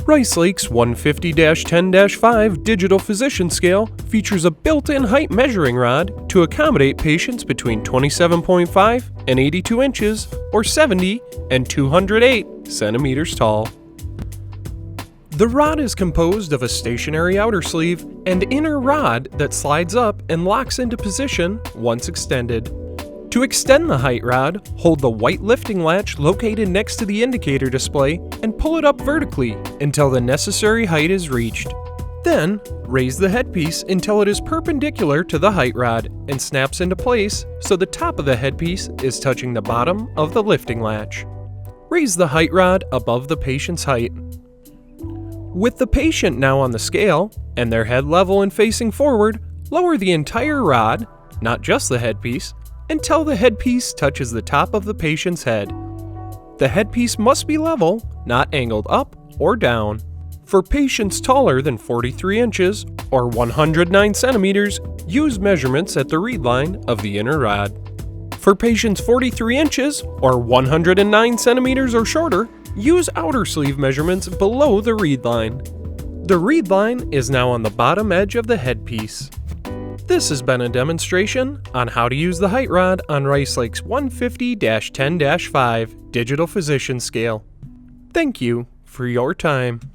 Rice Lake's 150-10-5 digital physician scale features a built-in height measuring rod to accommodate patients between 27.5 and 82 inches or 70 and 208 centimeters tall. The rod is composed of a stationary outer sleeve and inner rod that slides up and locks into position once extended. To extend the height rod, hold the white lifting latch located next to the indicator display and pull it up vertically until the necessary height is reached. Then, raise the headpiece until it is perpendicular to the height rod and snaps into place so the top of the headpiece is touching the bottom of the lifting latch. Raise the height rod above the patient's height. With the patient now on the scale and their head level and facing forward, lower the entire rod, not just the headpiece, until the headpiece touches the top of the patient's head. The headpiece must be level, not angled up or down. For patients taller than 43 inches or 109 centimeters, use measurements at the reed line of the inner rod. For patients 43 inches or 109 centimeters or shorter, use outer sleeve measurements below the reed line. The reed line is now on the bottom edge of the headpiece. This has been a demonstration on how to use the height rod on Rice Lake's 150-10-5 digital physician scale. Thank you for your time.